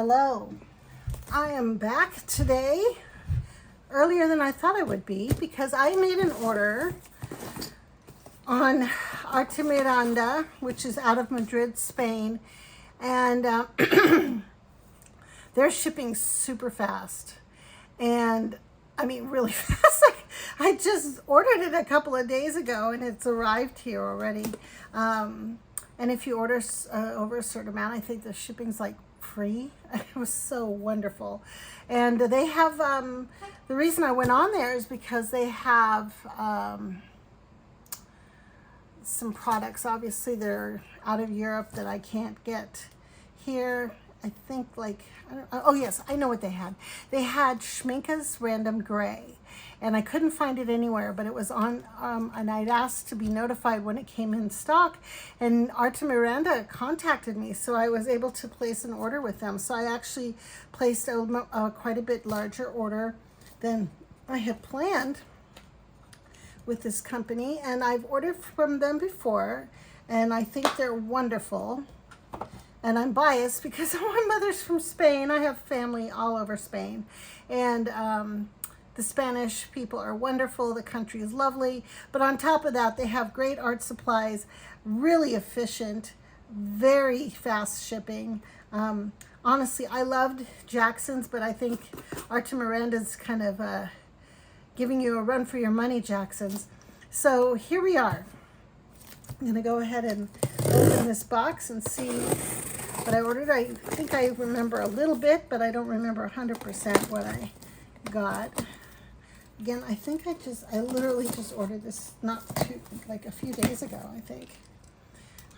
Hello, I am back today earlier than I thought I would be because I made an order on Artemiranda, which is out of Madrid, Spain, and they're shipping super fast, and I mean really fast. Like, I just ordered it a couple of days ago and it's arrived here already. And if you order over a certain amount, I think the shipping's like free. It was so wonderful. And they have, the reason I went on there is because they have some products. Obviously they're out of Europe that I can't get here. I think like, oh yes, I know what they had. They had Schmincke's Random Gray, and I couldn't find it anywhere, but it was on, and I'd asked to be notified when it came in stock, and Artemiranda contacted me, so I was able to place an order with them. So I actually placed a quite a bit larger order than I had planned with this company, and I've ordered from them before, and I think they're wonderful. And I'm biased because my mother's from Spain. I have family all over Spain. And the Spanish people are wonderful. The country is lovely. But on top of that, they have great art supplies, really efficient, very fast shipping. Honestly, I loved Jackson's, but I think Artemiranda's kind of giving you a run for your money, Jackson's. So here we are. I'm going to go ahead and open this box and see what I ordered. I think I remember a little bit, but I don't remember 100% what I got. Again, I think I literally just ordered this like a few days ago, I think.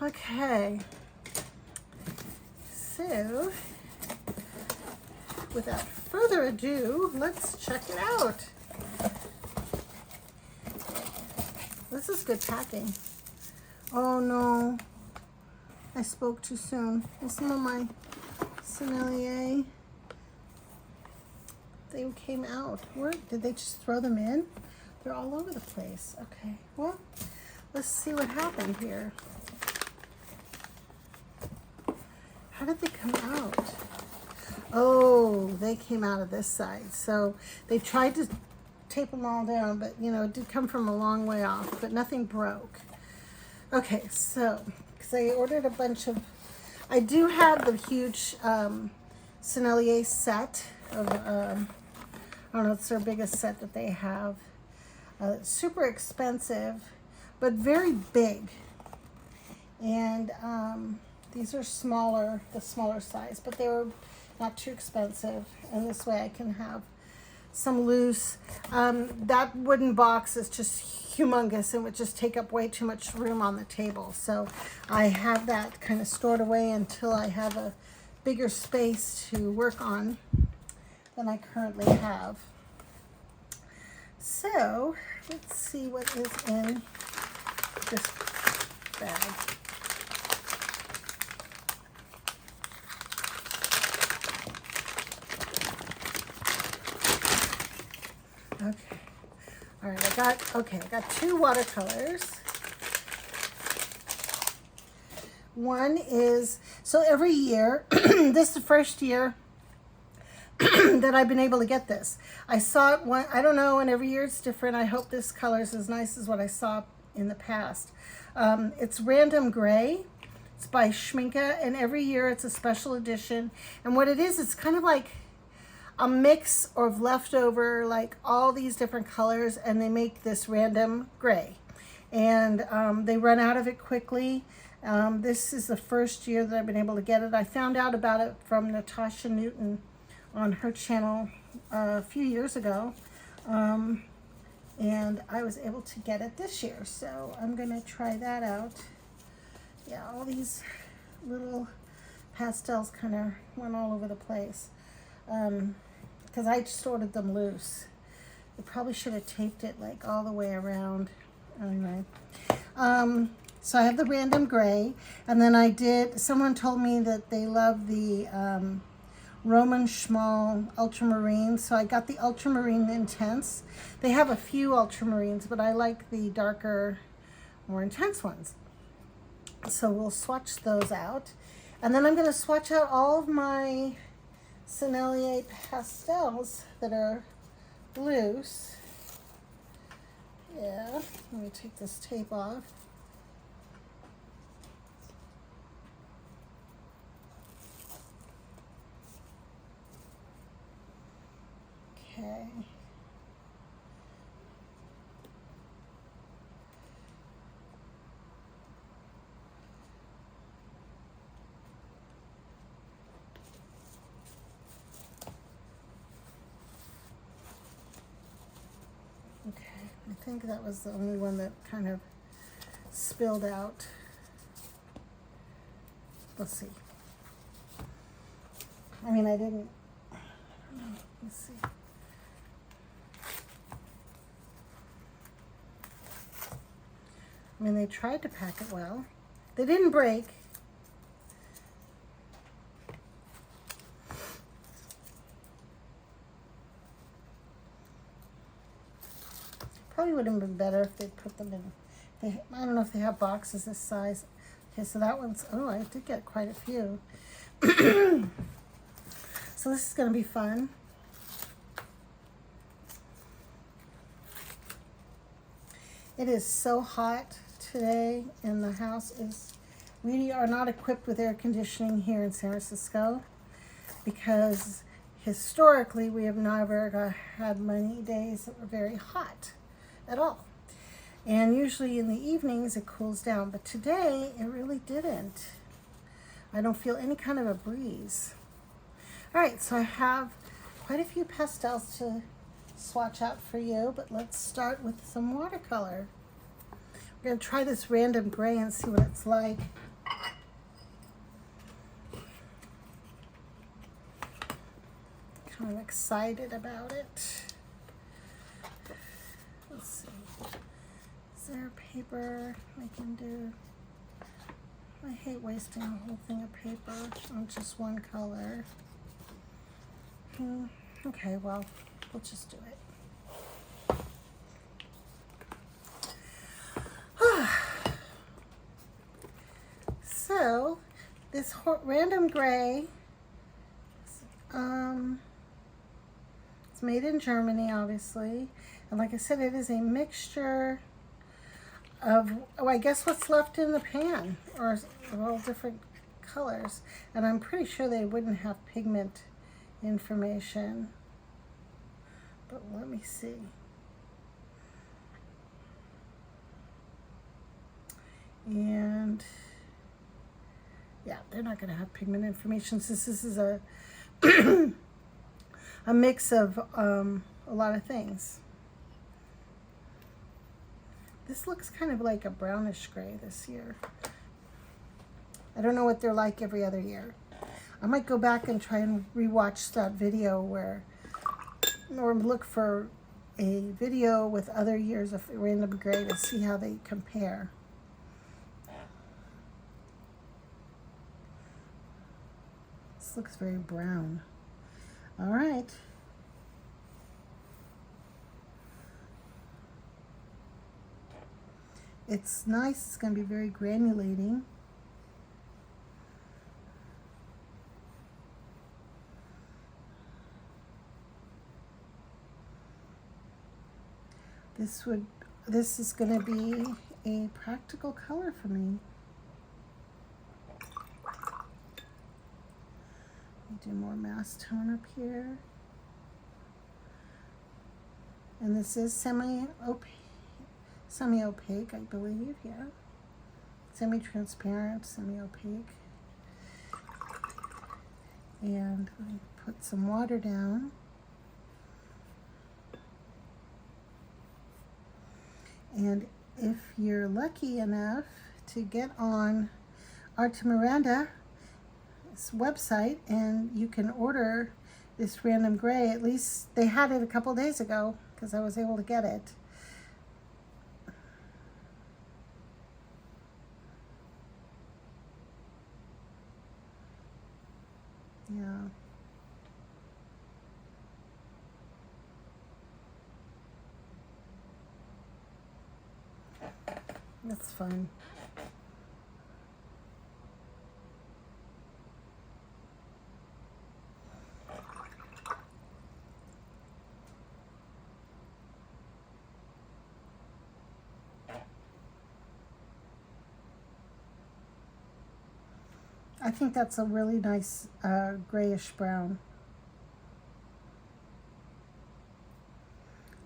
Okay. So, without further ado, let's check it out. This is good packing. Oh no, I spoke too soon. And some of my Sennelier, they came out. Where did they just throw them in? They're all over the place. Okay, well, let's see what happened here. How did they come out? Oh, they came out of this side. So they tried to tape them all down, but you know, it did come from a long way off, but nothing broke. Okay, so, because I ordered a bunch of, I do have the huge Sennelier set of, I don't know, it's their biggest set that they have. Super expensive, but very big. And these are smaller, the smaller size, but they were not too expensive. And this way I can have some loose. That wooden box is just humongous and would just take up way too much room on the table. So I have that kind of stored away until I have a bigger space to work on than I currently have. So let's see what is in this bag. Okay. All right, I got two watercolors. One is, so every year, this is the first year that I've been able to get this. I saw it one, I don't know, and every year it's different. I hope this color is as nice as what I saw in the past. It's Random Gray. It's by Schmincke, and every year it's a special edition. And what it is, it's kind of like a mix of leftover, like all these different colors, and they make this Random Gray. And they run out of it quickly. This is the first year that I've been able to get it. I found out about it from Natasha Newton on her channel a few years ago. And I was able to get it this year. So I'm gonna try that out. Yeah, all these little pastels kind of went all over the place. Because I just ordered them loose. I probably should have taped it like all the way around. Anyway, so I have the Random Gray, and then someone told me that they love the Roman Szmal Ultramarine, so I got the Ultramarine Intense. They have a few Ultramarines, but I like the darker, more intense ones. So we'll swatch those out. And then I'm going to swatch out all of my Sennelier Pastels that are loose. Yeah, let me take this tape off. Okay. Okay, I think that was the only one that kind of spilled out. Let's see. I mean, I don't know. Let's see. I mean, they tried to pack it well. They didn't break. Probably would have been better if they put them in. I don't know if they have boxes this size. Okay, so that one's, oh, I did get quite a few. So this is going to be fun. It is so hot today, and the house is, we are not equipped with air conditioning here in San Francisco because historically we have never had many days that were very hot at all. And usually in the evenings it cools down, but today it really didn't. I don't feel any kind of a breeze. All right, so I have quite a few pastels to swatch out for you, but let's start with some watercolor. We're gonna try this random gray and see what it's like. Kind of excited about it. Let's see. Is there a paper I can do? I hate wasting a whole thing of paper on just one color. Okay, well, we'll just do it. So, this random gray, it's made in Germany, obviously. And like I said, it is a mixture of, oh, I guess what's left in the pan, or all different colors. And I'm pretty sure they wouldn't have pigment information. But let me see. And yeah, they're not going to have pigment information since this is a a mix of a lot of things. This looks kind of like a brownish gray this year. I don't know what they're like every other year. I might go back and try and rewatch that video or look for a video with other years of random gray to see how they compare. This looks very brown. All right. It's nice. It's going to be very granulating. This is going to be a practical color for me. Do more mass tone up here. And this is semi-opaque, I believe, yeah. Semi-transparent, semi-opaque. And I put some water down. And if you're lucky enough to get on Artemiranda website and you can order this random gray, at least they had it a couple days ago because I was able to get it. Yeah. That's fun. I think that's a really nice grayish brown.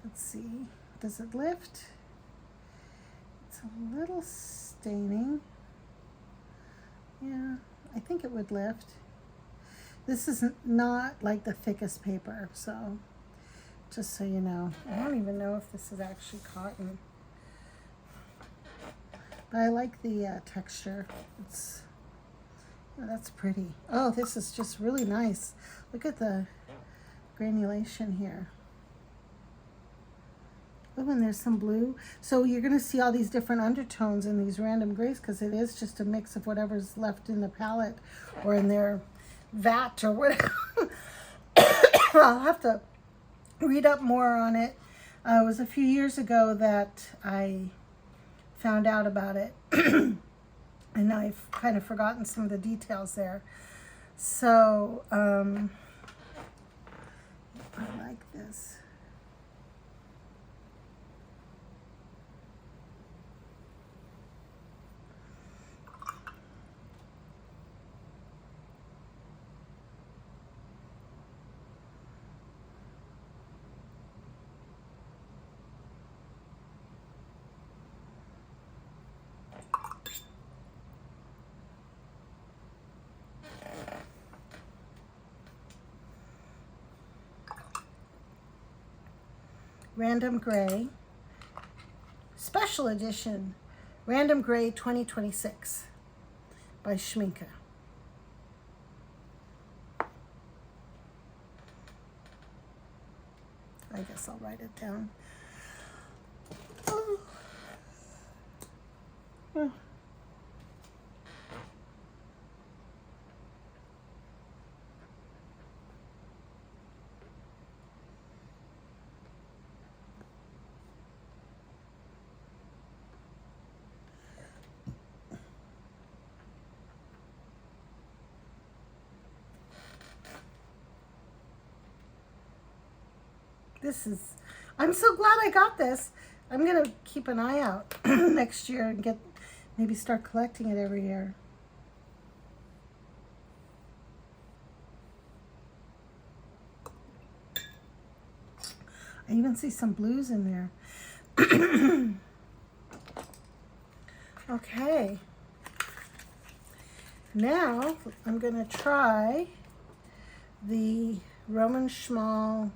Let's see, does it lift? It's a little staining. Yeah, I think it would lift. This is not like the thickest paper, so just so you know. I don't even know if this is actually cotton. But I like the texture. It's, oh, that's pretty. Oh, this is just really nice. Look at the granulation here. Oh, and there's some blue. So you're going to see all these different undertones in these random grays because it is just a mix of whatever's left in the palette or in their vat or whatever. I'll have to read up more on it. It was a few years ago that I found out about it. And I've kind of forgotten some of the details there. So, I like this. Random Gray, special edition, Random Gray 2026 by Schmincke. I guess I'll write it down. Oh. Oh. I'm so glad I got this. I'm going to keep an eye out next year and maybe start collecting it every year. I even see some blues in there. Okay. Now I'm going to try the Roman Szmal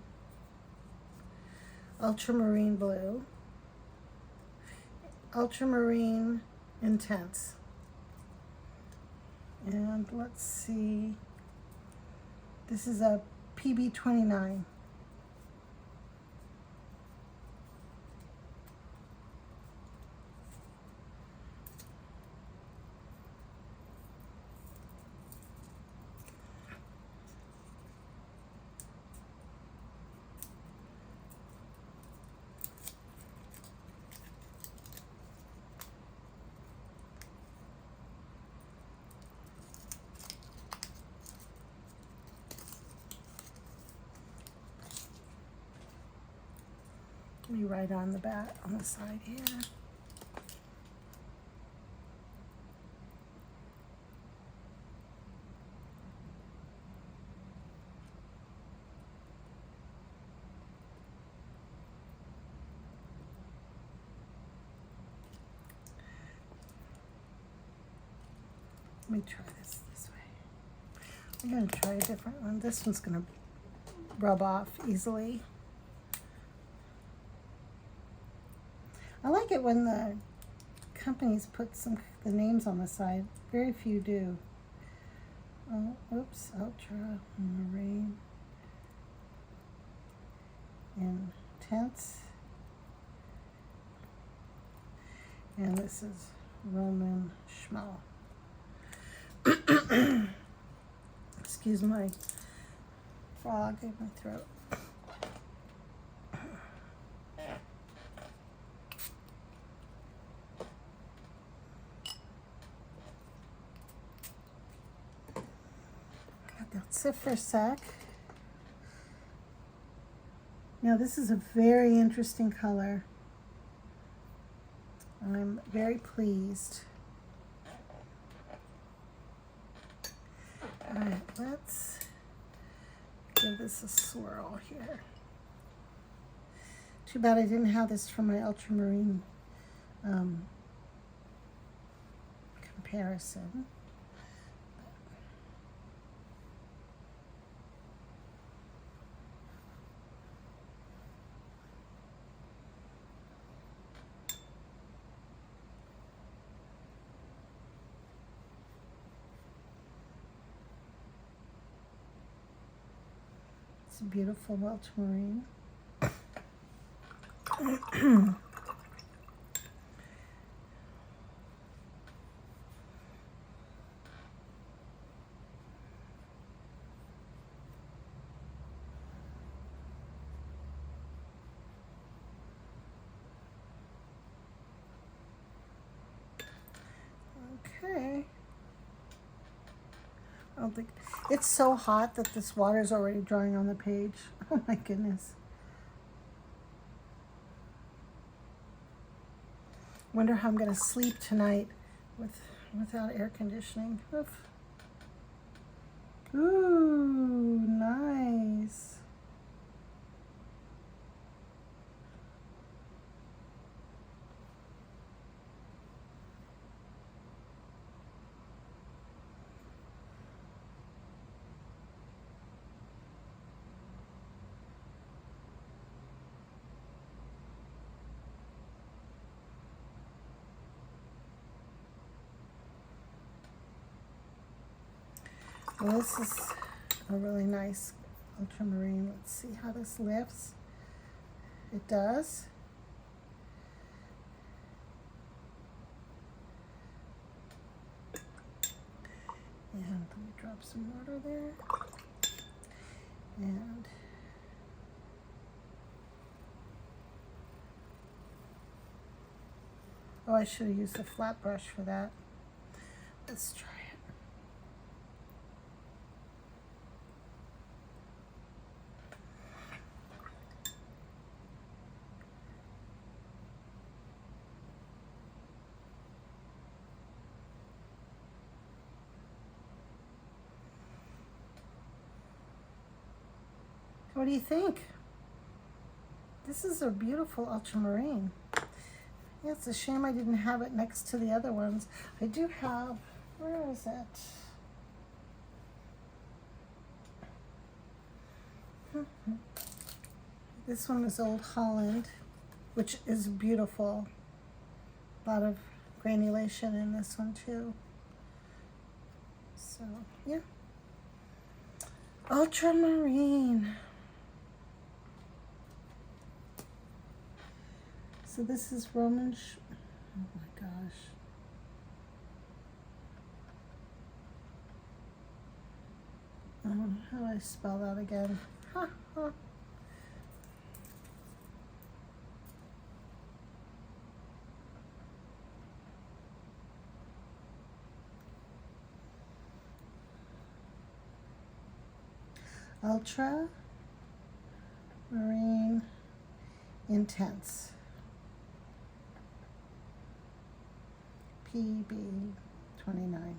Ultramarine Blue, Ultramarine Intense. And let's see, this is a PB29. Let me write on the side here. Let me try this way. I'm going to try a different one. This one's going to rub off easily. I like it when the companies put the names on the side. Very few do. Oh, oops, Ultramarine Intense. And this is Roman Szmal. Excuse my frog in my throat. Sit for a sec. Now this is a very interesting color. I'm very pleased. All right, let's give this a swirl here. Too bad I didn't have this for my ultramarine comparison. It's a beautiful ultramarine. Okay. I don't think it's so hot that this water is already drying on the page. Oh my goodness. Wonder how I'm gonna sleep tonight without air conditioning. Oof. Ooh, nice. Well, this is a really nice ultramarine. Let's see how this lifts. It does. And let me drop some water there. And oh, I should have used a flat brush for that. Let's try it. What do you think? This is a beautiful ultramarine. Yeah, it's a shame I didn't have it next to the other ones. I do have, where is it? This one is Old Holland, which is beautiful. A lot of granulation in this one too. So, yeah. Ultramarine. So this is Roman, oh my gosh. How do I spell that again? Ha, ha. Ultramarine Intense. PB 29.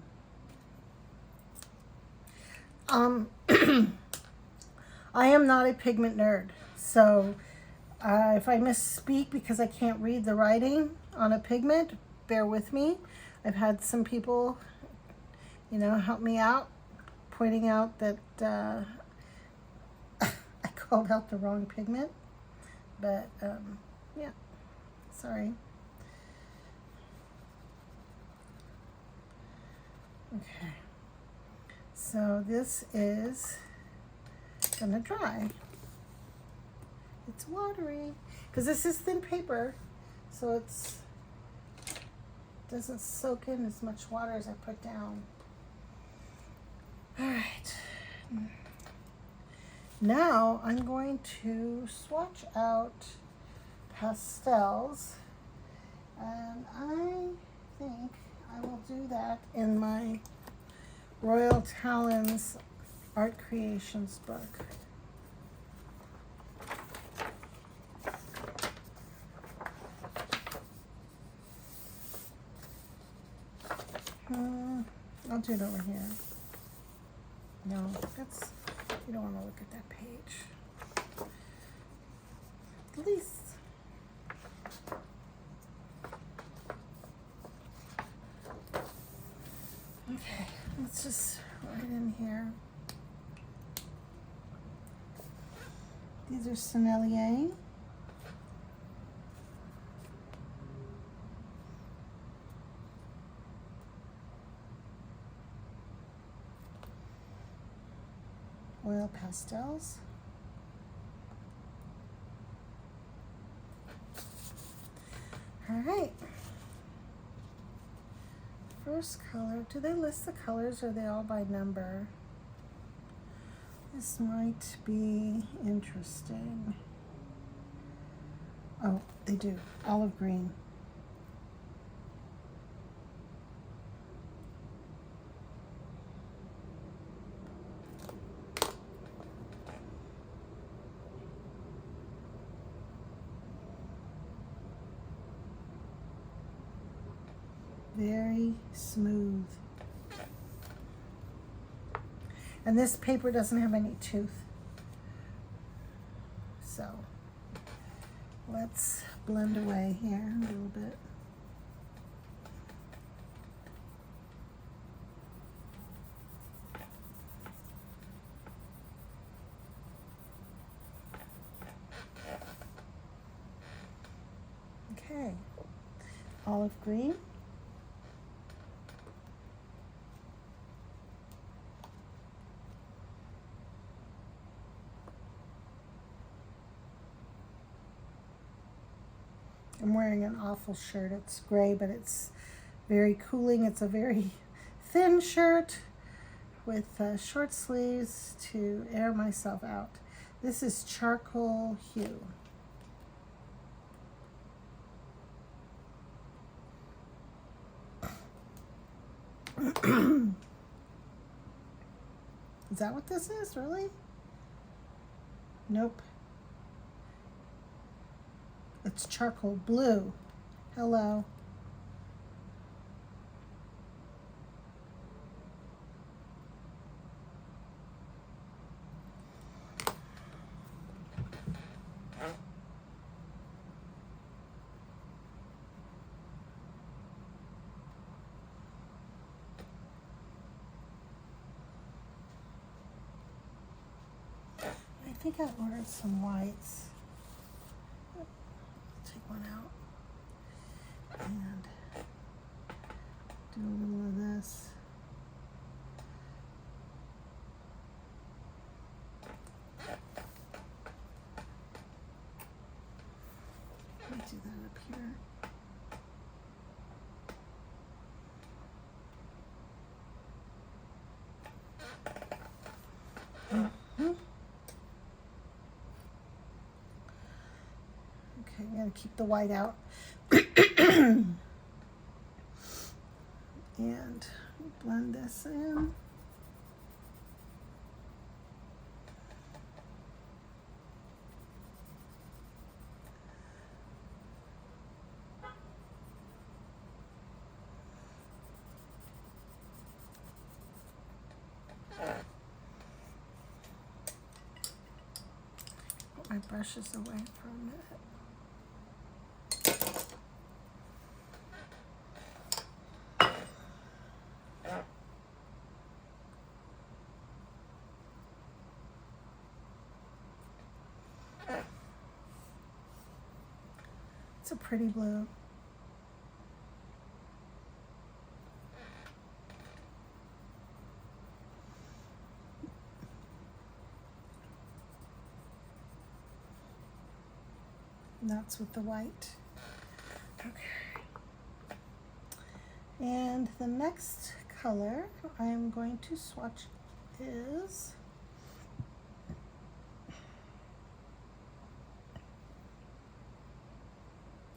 I am not a pigment nerd, so if I misspeak because I can't read the writing on a pigment, bear with me. I've had some people, help me out, pointing out that I called out the wrong pigment, but yeah, sorry. Okay, so this is gonna dry. It's watery because this is thin paper, so it doesn't soak in as much water as I put down. All right, now I'm going to swatch out pastels, and I think I will do that in my Royal Talons Art Creations book. I'll do it over here. No, that's, you don't want to look at that page. At least. Okay, let's just write in here. These are Sennelier. Oil Pastels. All right. First color. Do they list the colors or are they all by number? This might be interesting. Oh, they do. Olive green. Very smooth. And this paper doesn't have any tooth. So let's blend away here a little bit. Okay, olive green. I'm wearing an awful shirt. It's gray, but it's very cooling. It's a very thin shirt with short sleeves to air myself out. This is charcoal hue. Is that what this is, really? Nope. It's charcoal blue. Hello. I think I ordered some whites. Take one out and do a little of this. Let me do that up here. Okay, I'm going to keep the white out. And blend this in. Put my brushes away for a minute. It's a pretty blue. And that's with the white. Okay. And the next color I'm going to swatch is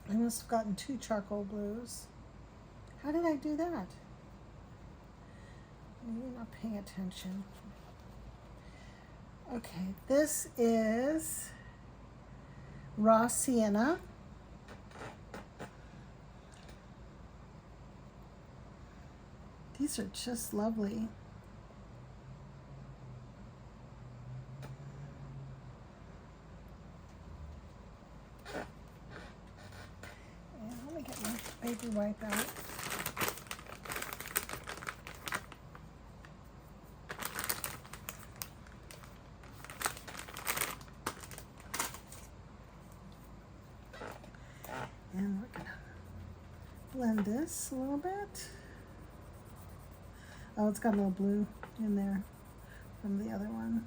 I must have gotten 2 charcoal blues. How did I do that? Maybe not paying attention. Okay, this is Raw Sienna. These are just lovely. maybe wipe out. And we're gonna blend this a little bit. Oh, it's got a little blue in there from the other one.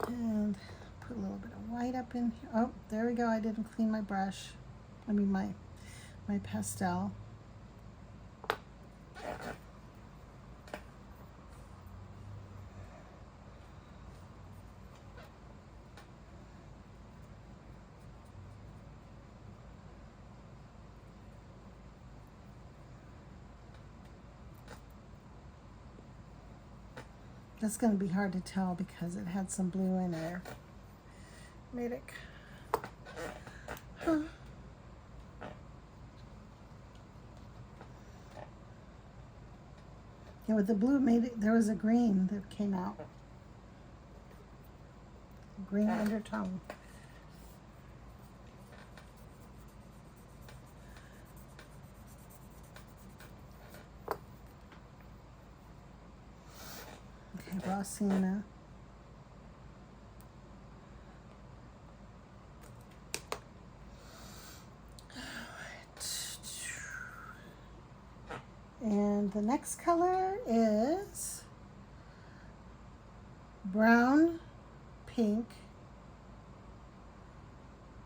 And put a little bit of white up in here. Oh, there we go. I didn't clean my brush. I mean my pastel. That's going to be hard to tell because it had some blue in there. Made it. Huh. Yeah, with the blue made it, there was a green that came out. Green undertone. Okay, raw sienna. And the next color is brown pink,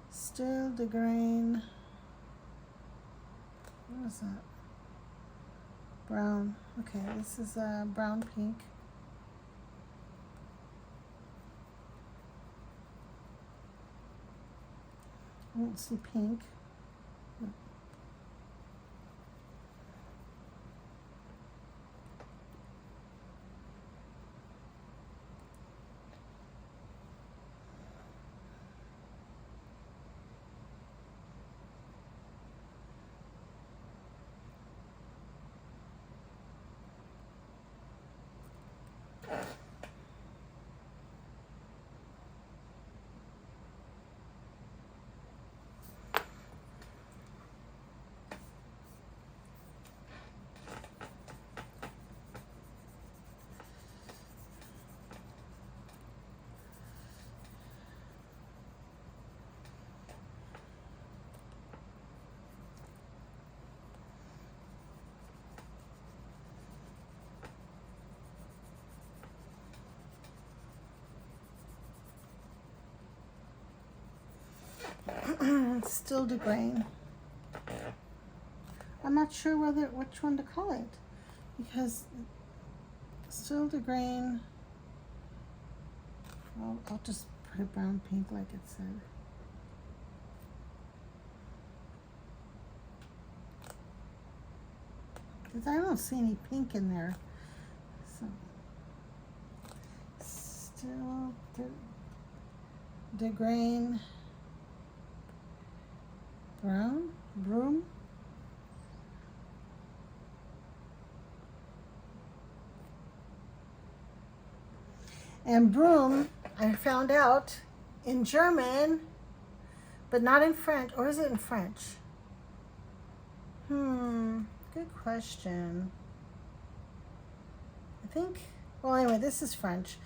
still de grain. What is that? Brown. Okay, this is brown pink. I don't see pink. Still de grain. I'm not sure which one to call it because still de grain. I'll just put it brown pink like it said. Because I don't see any pink in there. So still de grain. Brown, broom. And broom, I found out in German, but not in French. Or is it in French? Good question. I think, well, anyway, this is French.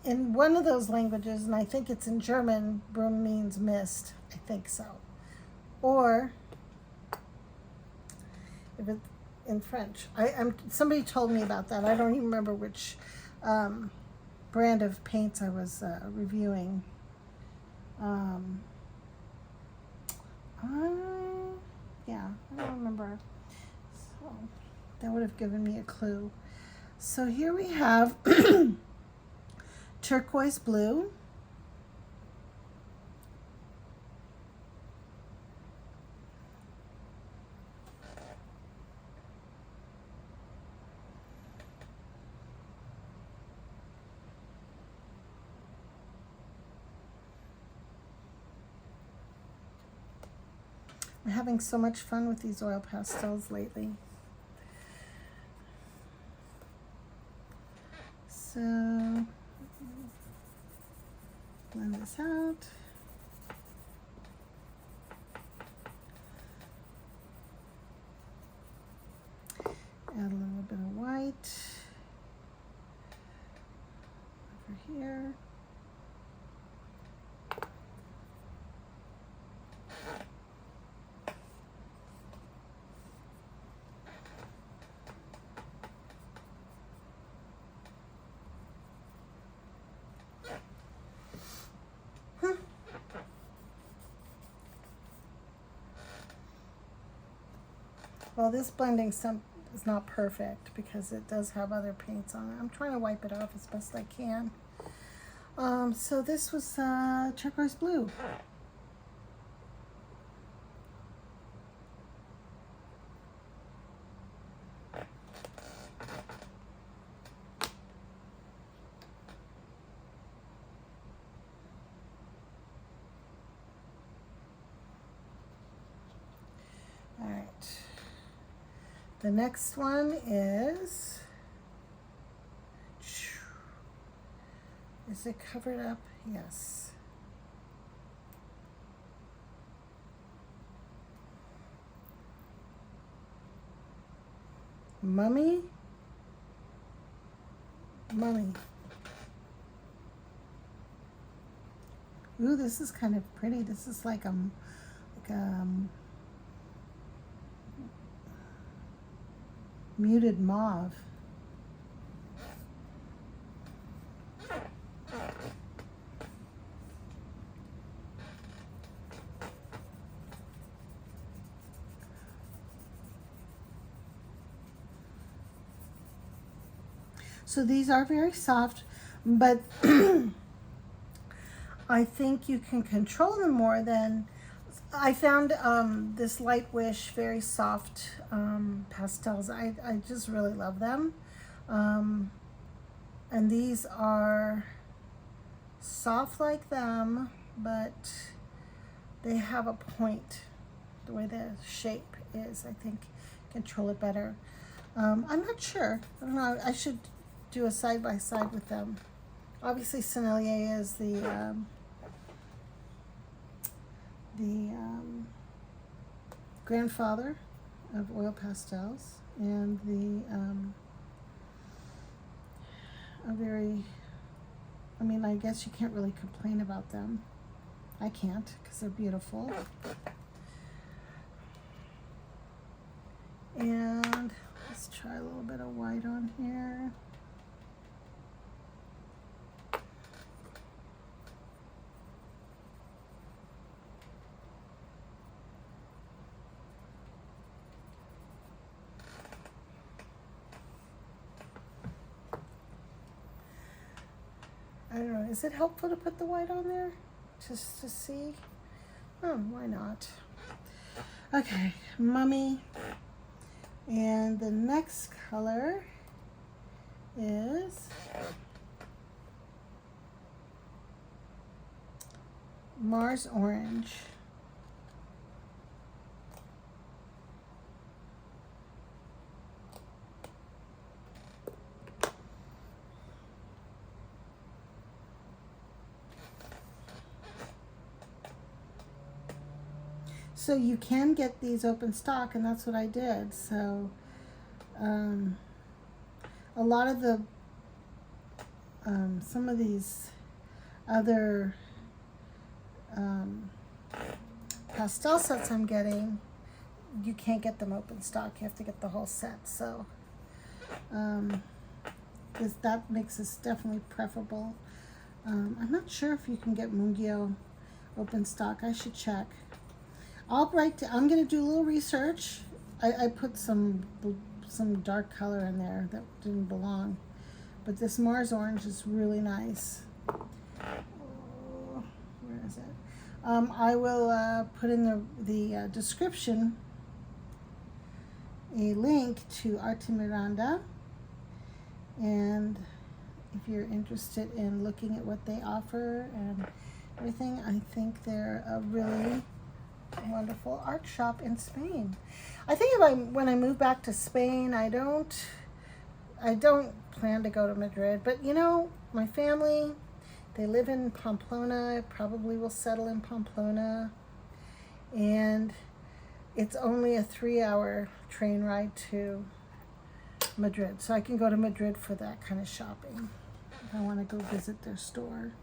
In one of those languages, and I think it's in German, broom means mist. I think so. Or if it's in French. Somebody told me about that. I don't even remember which brand of paints I was reviewing. Yeah, I don't remember. So that would have given me a clue. So here we have turquoise blue. I'm having so much fun with these oil pastels lately. So, blend this out. here. Well, this blending is not perfect because it does have other paints on it. I'm trying to wipe it off as best I can. So this was turquoise blue. All right. The next one is it covered up? Yes. Mummy. Ooh, this is kind of pretty. This is like muted mauve. So these are very soft, but I think you can control them more than I found this Light Wish very soft pastels. I just really love them. And these are soft like them, but they have a point. The way the shape is, I think, control it better. I'm not sure. I don't know. I should do a side-by-side with them. Obviously, Sennelier is the grandfather of oil pastels, and I mean, I guess you can't really complain about them. I can't, because they're beautiful. And let's try a little bit of white on here. I don't know, is it helpful to put the white on there? Just to see? Oh, why not? Okay, Mummy. And the next color is Mars Orange. So you can get these open stock, and that's what I did. So a lot of the some of these other pastel sets I'm getting, you can't get them open stock. You have to get the whole set. So that makes this definitely preferable. I'm not sure if you can get Mungyo open stock. I should check. I'm going to do a little research. I put some dark color in there that didn't belong. But this Mars Orange is really nice. Oh, where is it? I will put in the description a link to Artemiranda. And if you're interested in looking at what they offer and everything, I think they're a really wonderful art shop in Spain. I think when I move back to Spain, I don't plan to go to Madrid, but you know, my family, they live in Pamplona. I probably will settle in Pamplona, and it's only a 3-hour train ride to Madrid, so I can go to Madrid for that kind of shopping. if I want to go visit their store.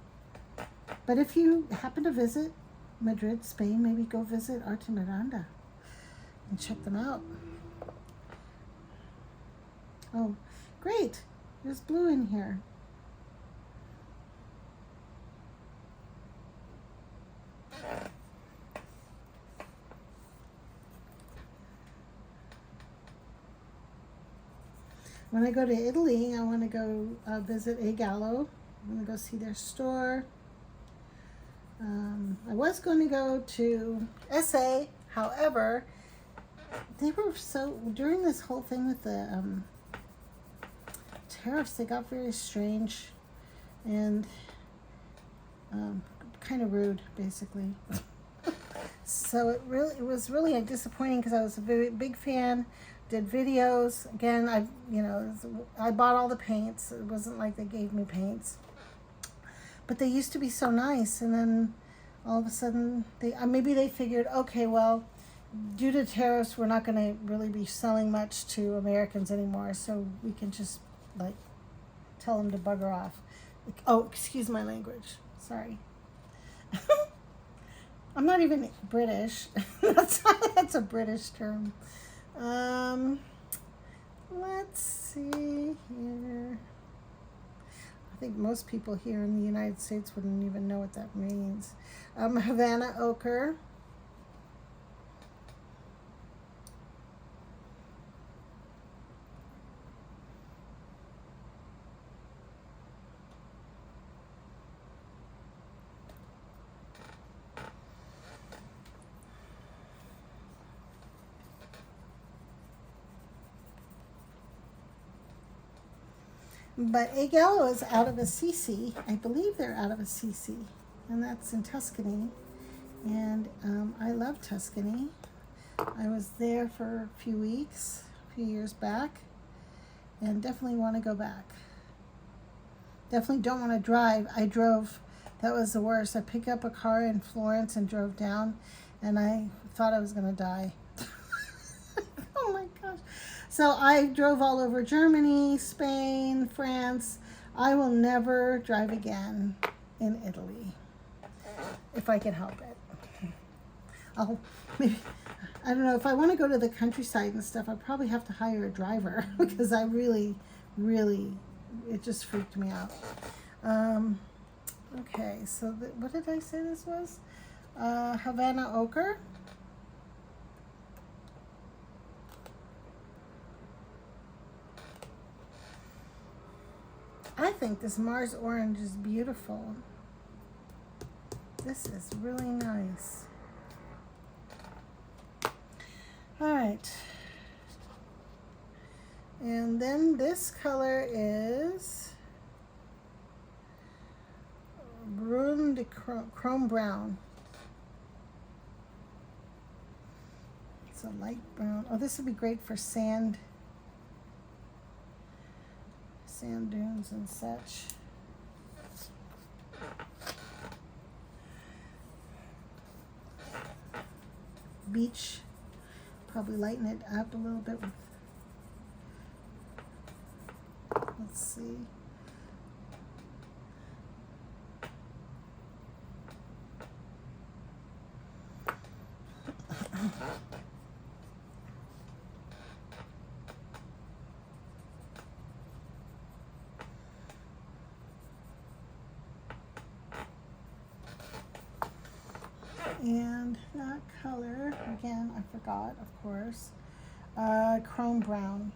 But if you happen to visit Madrid, Spain, maybe go visit Artemiranda and check them out. Oh, great. There's blue in here. When I go to Italy, I want to go visit A Gallo. I'm going to go see their store. I was going to go to SA, however, they were so, during this whole thing with the tariffs, they got very strange and kind of rude, basically. So it was really disappointing because I was a very big fan, did videos. Again, I bought all the paints. It wasn't like they gave me paints. But they used to be so nice, and then all of a sudden, maybe they figured, okay, well, due to tariffs, we're not going to really be selling much to Americans anymore, so we can just, like, tell them to bugger off. Oh, excuse my language. Sorry. I'm not even British. That's a British term. Let's see here. I think most people here in the United States wouldn't even know what that means. Havana ochre. But A Gallo is out of Assisi. I believe they're out of Assisi, and that's in Tuscany. And I love Tuscany. I was there for a few weeks, a few years back, and definitely want to go back. Definitely don't want to drive. I drove. That was the worst. I picked up a car in Florence and drove down, and I thought I was going to die. Oh my gosh. So I drove all over Germany, Spain, France. I will never drive again in Italy if I can help it. I don't know, if I want to go to the countryside and stuff, I probably have to hire a driver because I really, it just freaked me out. Okay, so what did I say this was? Havana ochre. I think this Mars orange is beautiful. This is really nice. All right. And then this color is Brune de Chrome Brown. It's a light brown. Oh, this would be great for sand dunes and such. Beach, probably lighten it up a little bit with, let's see. And that color, again, I forgot, of course, Chrome Brown.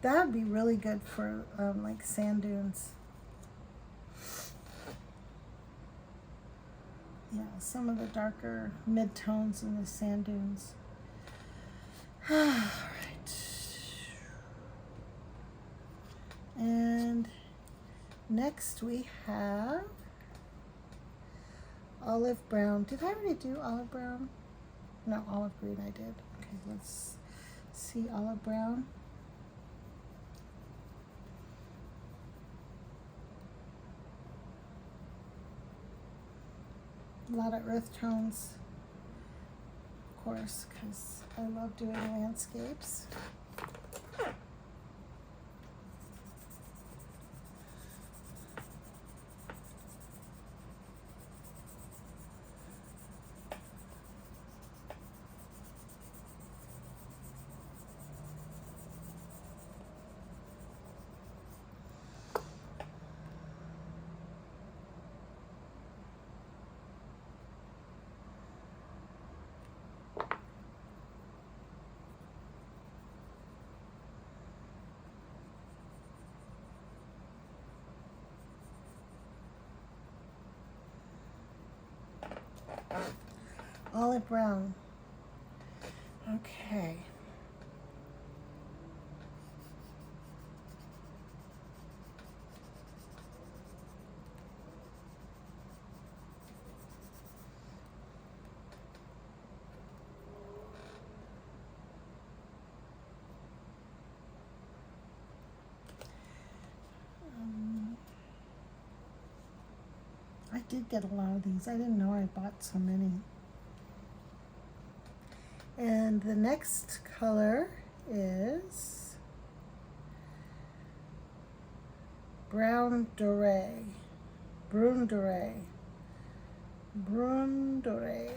That would be really good for like sand dunes. Yeah, some of the darker mid-tones in the sand dunes. All right. And next we have olive brown. Did I already do olive brown? No, olive green I did. Okay, let's see olive brown. A lot of earth tones. Of course, because I love doing landscapes. Olive brown. Okay. I did get a lot of these. I didn't know I bought so many. And the next color is Brown Doré. Brun Doré. Brun Doré.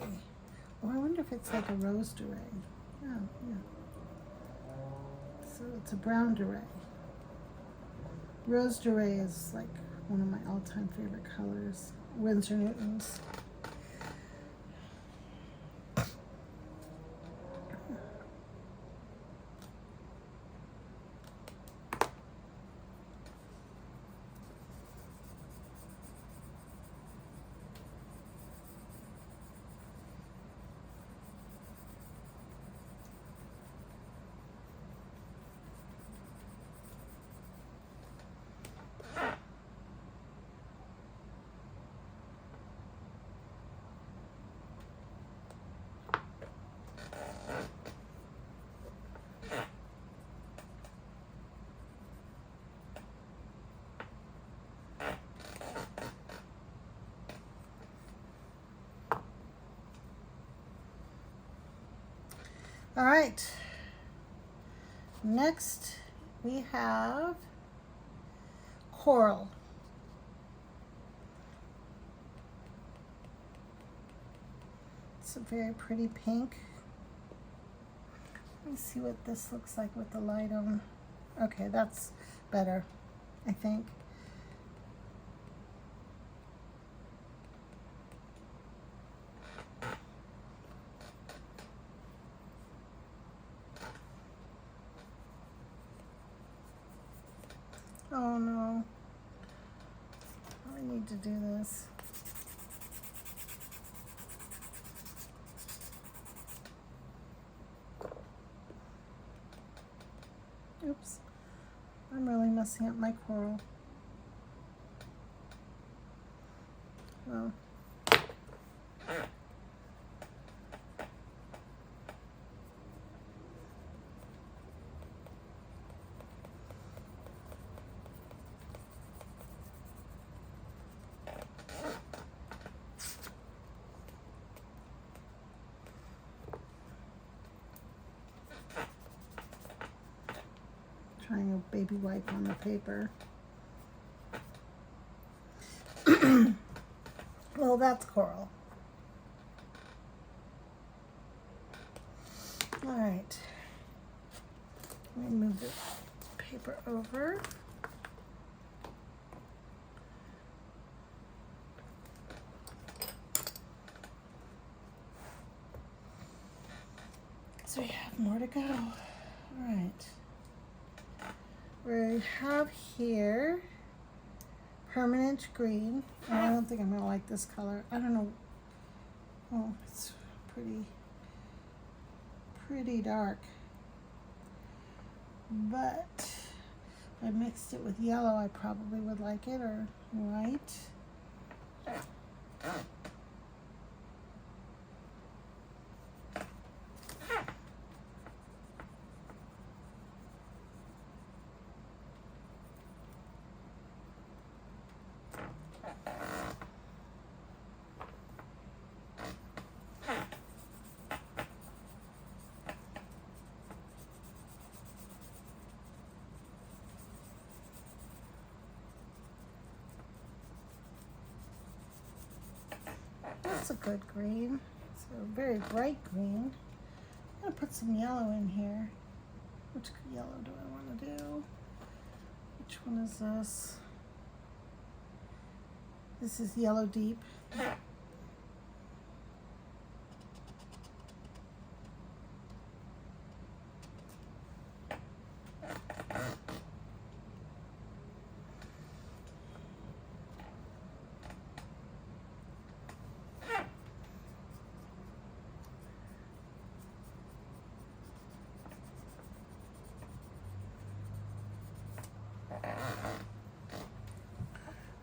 Oh, I wonder if it's like a Rose Doré. Oh, yeah. So it's a Brown Doré. Rose Doré is like one of my all-time favorite colors. Winsor Newton's. All right, next we have Coral. It's a very pretty pink. Let me see what this looks like with the light on. Okay, that's better, I think. Oh no, I need to do this. Oops, I'm really messing up my coral. Well. Trying a baby wipe on the paper. Well, that's coral. All right. Let me move the paper over. So we have more to go. All right. We have here Permanent Green. Oh, I don't think I'm gonna like this color. I don't know. Oh, it's pretty dark. But if I mixed it with yellow, I probably would like it, or white. That's a good green. It's a very bright green. I'm going to put some yellow in here. Which yellow do I want to do? Which one is this? This is yellow deep.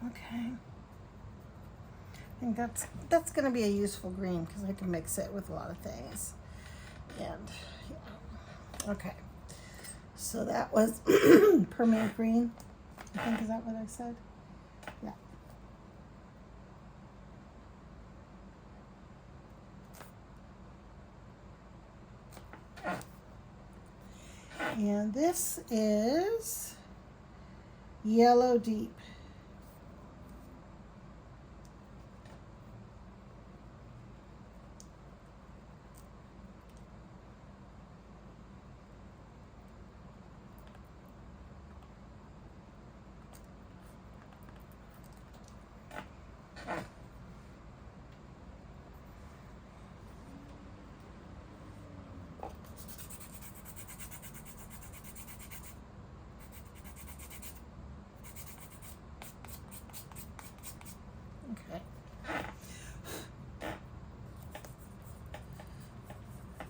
Okay. I think that's going to be a useful green because I can mix it with a lot of things. And yeah. Okay. So that was permanent green. I think, is that what I said? Yeah. And this is yellow deep. Okay.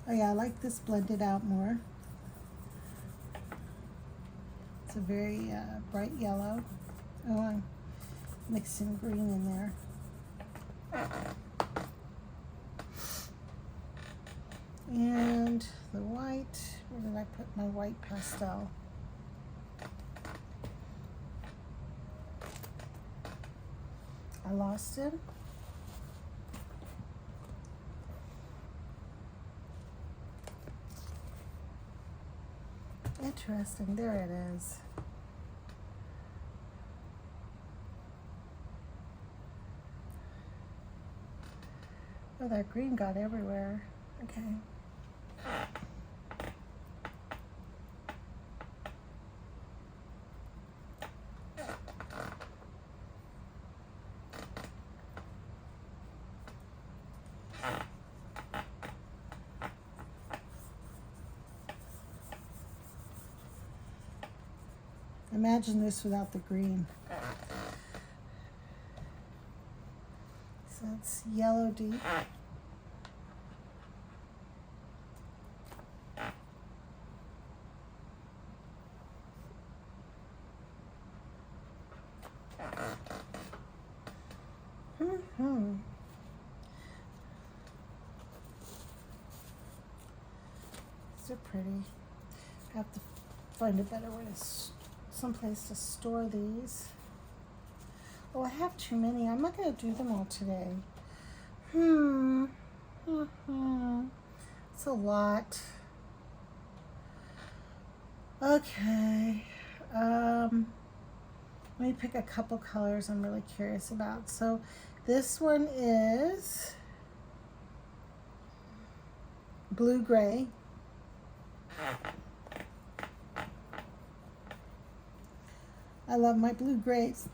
Oh yeah, I like this blended out more. It's a very bright yellow. Oh, I'm mixing green in there. And the white, where did I put my white pastel? I lost it. Interesting, there it is. Oh, that green got everywhere. Okay. Imagine this without the green. So it's yellow deep. So pretty. I have to find a better way to, someplace to store these. Oh, I have too many. I'm not going to do them all today. It's a lot. Okay. Let me pick a couple colors I'm really curious about. So this one is blue-gray. I love my blue-grays.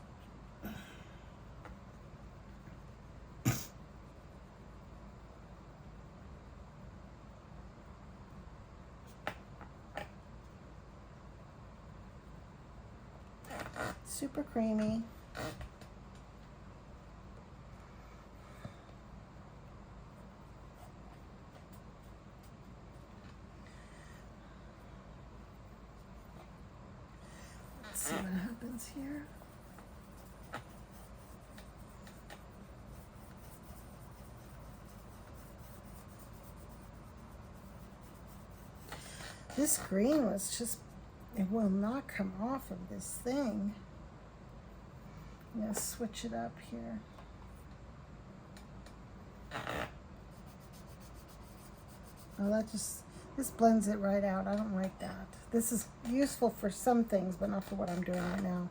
Super creamy. Let's see what happens here. This green was just, it will not come off of this thing. I'm going to switch it up here. Oh, that just, this blends it right out. I don't like that. This is useful for some things, but not for what I'm doing right now.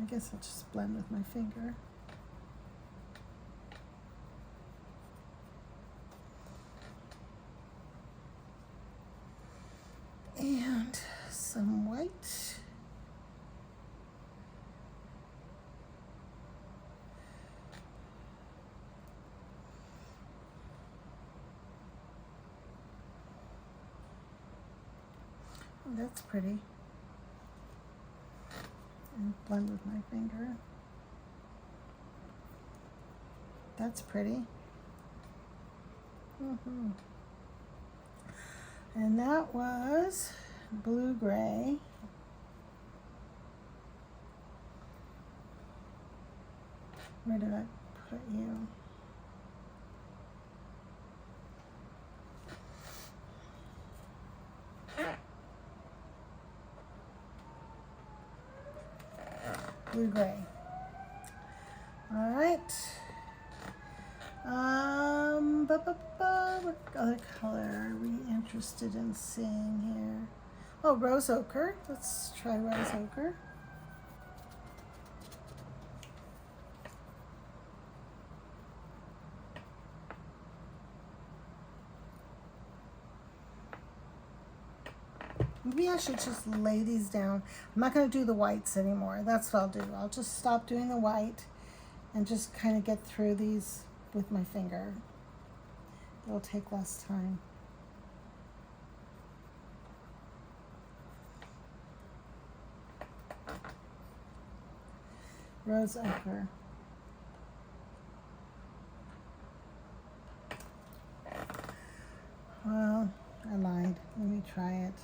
I guess I'll just blend with my finger. And some white. Oh, that's pretty. And blend with my finger. That's pretty. And that was blue-gray. Where did I put you? Blue-gray. All right. What other color are we interested in seeing here? Oh, rose ochre. Let's try rose ochre. Maybe I should just lay these down. I'm not going to do the whites anymore. That's what I'll do. I'll just stop doing the white and just kind of get through these with my finger. It'll take less time. Rose ochre. Well, I lied. Let me try it.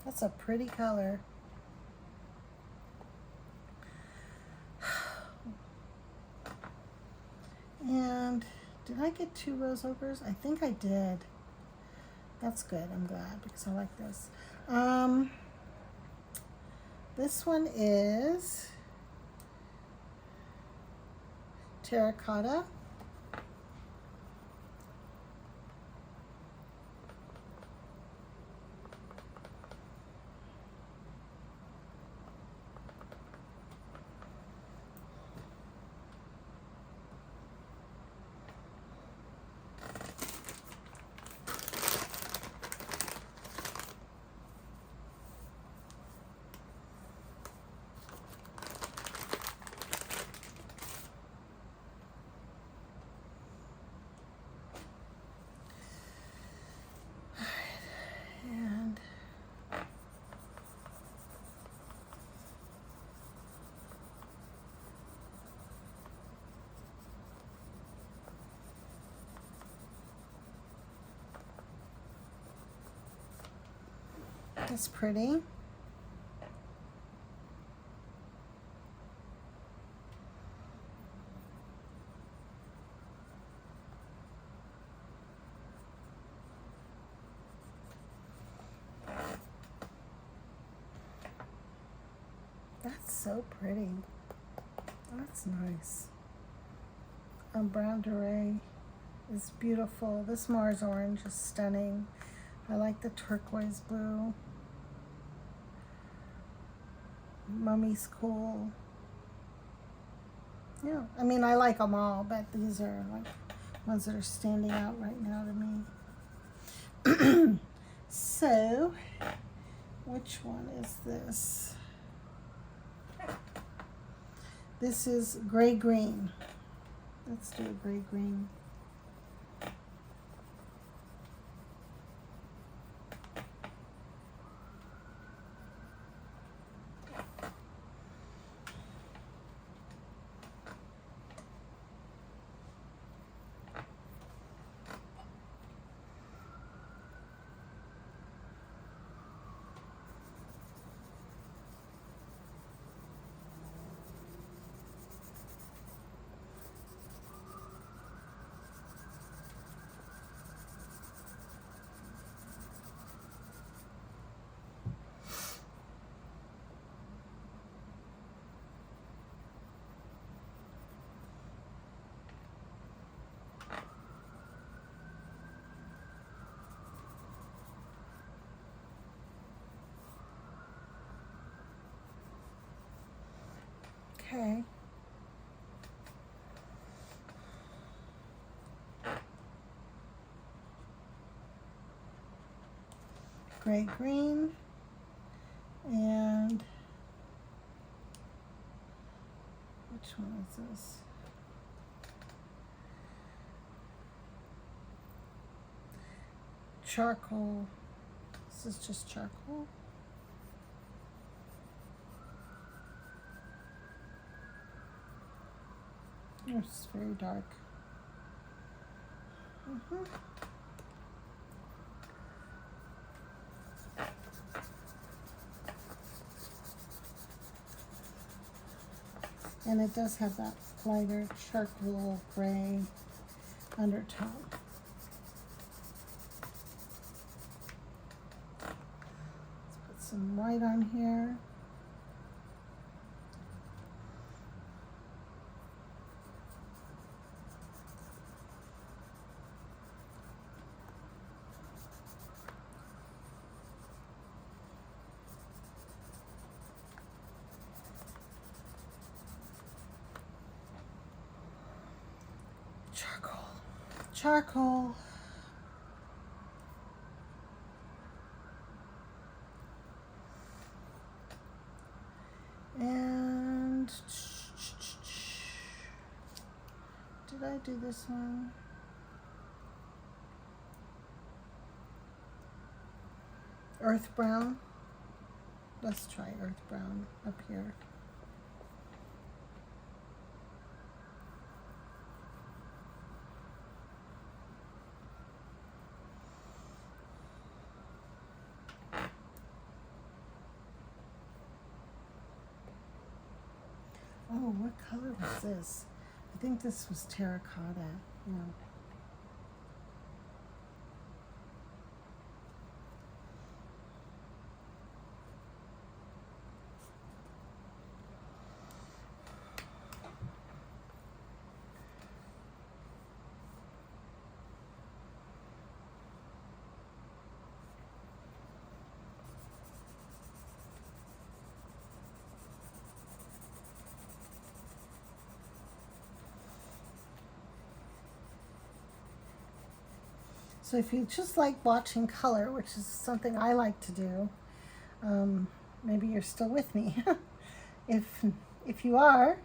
That's a pretty color. And did I get 2 rose ochres? I think I did. That's good. I'm glad because I like this. This one is terracotta. That's pretty. That's so pretty. That's nice. Brown Doré is beautiful. This Mars orange is stunning. I like the turquoise blue. Mummy's cool. Yeah, I mean, I like them all, but these are like ones that are standing out right now to me. So, which one is this? This is gray green. Let's do a gray green. Okay. Gray green and which one is this? Charcoal. This is just charcoal. It's very dark. And it does have that lighter charcoal gray undertone. Let's put some white on here. Charcoal. And did I do this one? Earth brown. Let's try earth brown up here. Oh, what color was this? I think this was terracotta. Yeah. So if you just like watching color, which is something I like to do, maybe you're still with me. If you are,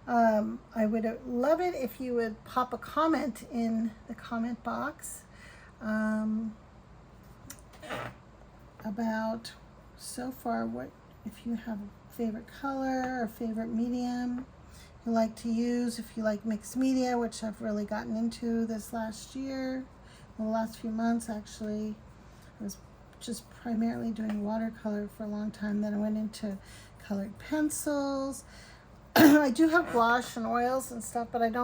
I would love it if you would pop a comment in the comment box about so far what, if you have a favorite color or favorite medium you like to use, if you like mixed media, which I've really gotten into this last year, the last few months actually. I was just primarily doing watercolor for a long time, then I went into colored pencils. I do have gouache and oils and stuff, but I've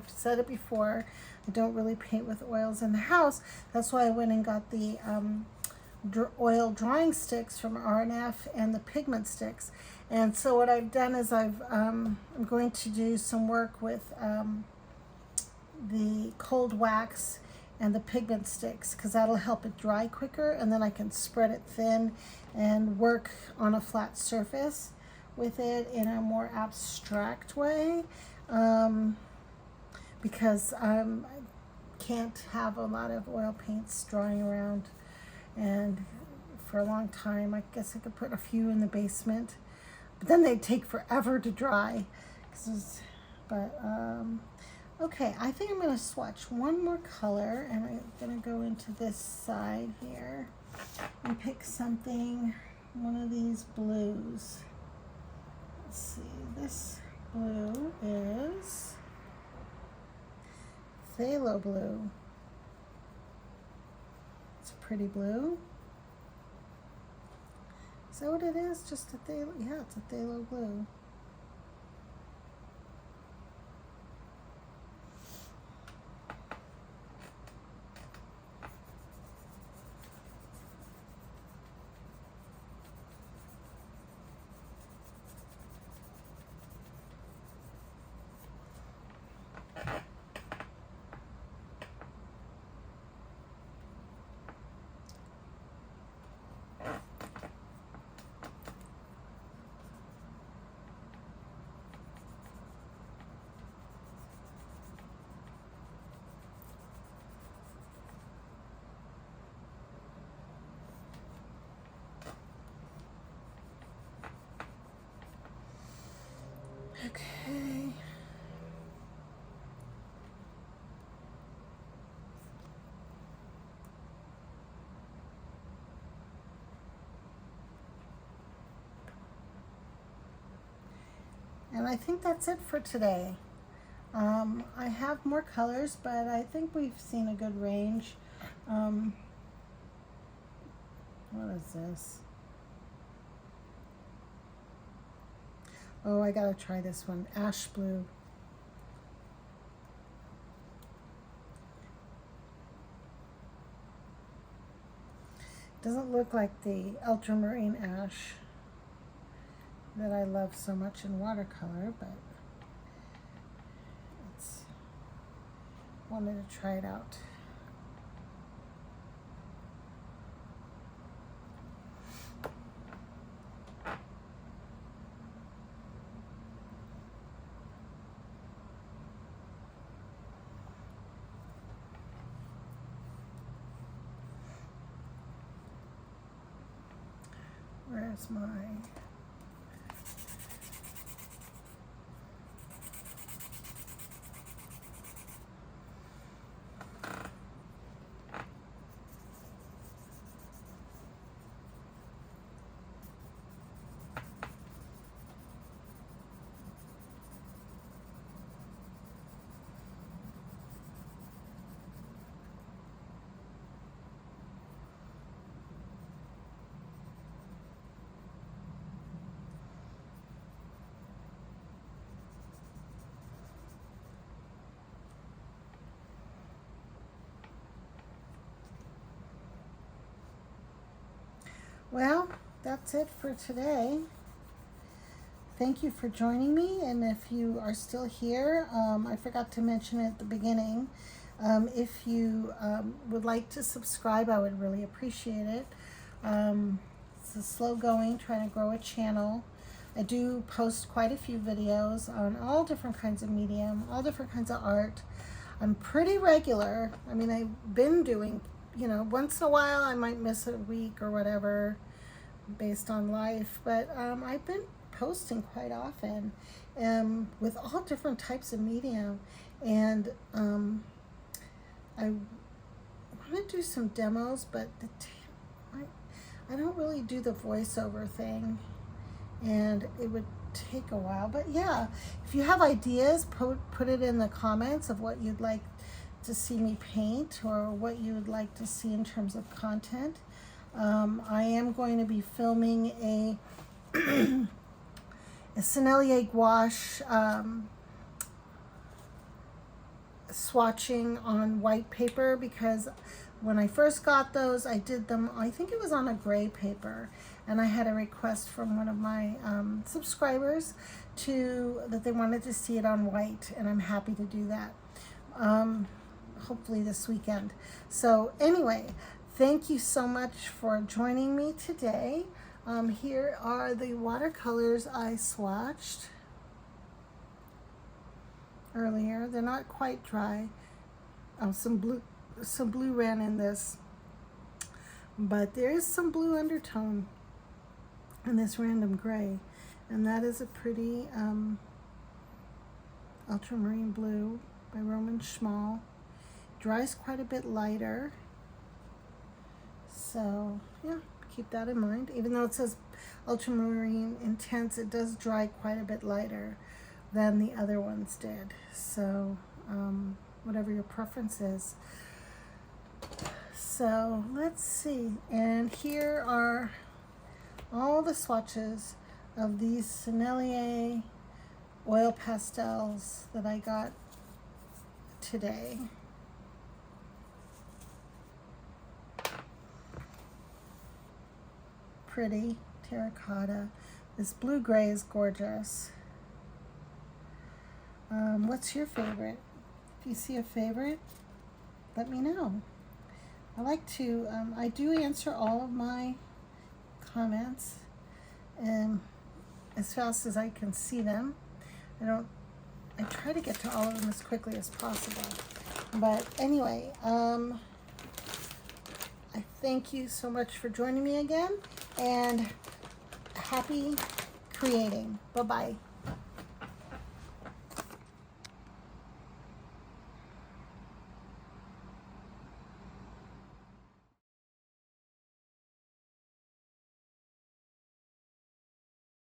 said it before, I don't really paint with oils in the house. That's why I went and got the oil drawing sticks from R&F and the pigment sticks. And so what I've done is I'm going to do some work with the cold wax and the pigment sticks, because that'll help it dry quicker, and then I can spread it thin and work on a flat surface with it in a more abstract way, because I can't have a lot of oil paints drying around. And for a long time, I guess I could put a few in the basement, but then they'd take forever to dry. Okay, I think I'm going to swatch one more color, and I'm going to go into this side here and pick something, one of these blues. Let's see, this blue is phthalo blue. It's a pretty blue. Is that what it is? Just a phthalo? Yeah, it's a phthalo blue. Okay. And I think that's it for today. I have more colors, but I think we've seen a good range. What is this? Oh, I gotta try this one. Ash blue. Doesn't look like the ultramarine ash that I love so much in watercolor, but it's wanted to try it out. Where's my Well, that's it for today. Thank you for joining me, and if you are still here, I forgot to mention at the beginning, if you would like to subscribe, I would really appreciate it. It's a slow going, trying to grow a channel. I do post quite a few videos on all different kinds of medium, all different kinds of art. I'm pretty regular. I mean, I've been doing, you know, once in a while I might miss a week or whatever based on life, but I've been posting quite often with all different types of medium, and I want to do some demos, but I don't really do the voiceover thing, and it would take a while. But yeah, if you have ideas, put it in the comments of what you'd like to see me paint or what you would like to see in terms of content. I am going to be filming a Sennelier gouache swatching on white paper, because when I first got those, I did them, I think it was on a gray paper, and I had a request from one of my subscribers that they wanted to see it on white, and I'm happy to do that. Hopefully this weekend. So anyway, thank you so much for joining me today. Here are the watercolors I swatched earlier. They're not quite dry. Some blue ran in this, but there is some blue undertone in this random gray, and that is a pretty ultramarine blue by Schmincke. Dries quite a bit lighter, so yeah, keep that in mind. Even though it says ultramarine intense, it does dry quite a bit lighter than the other ones did. So whatever your preference is. So let's see, and here are all the swatches of these Sennelier Oil Pastels that I got today. Pretty terracotta. This blue gray is gorgeous. What's your favorite? If you see a favorite, let me know. I like to, I do answer all of my comments as fast as I can see them. I try to get to all of them as quickly as possible. But anyway, I thank you so much for joining me again, and happy creating. Bye-bye.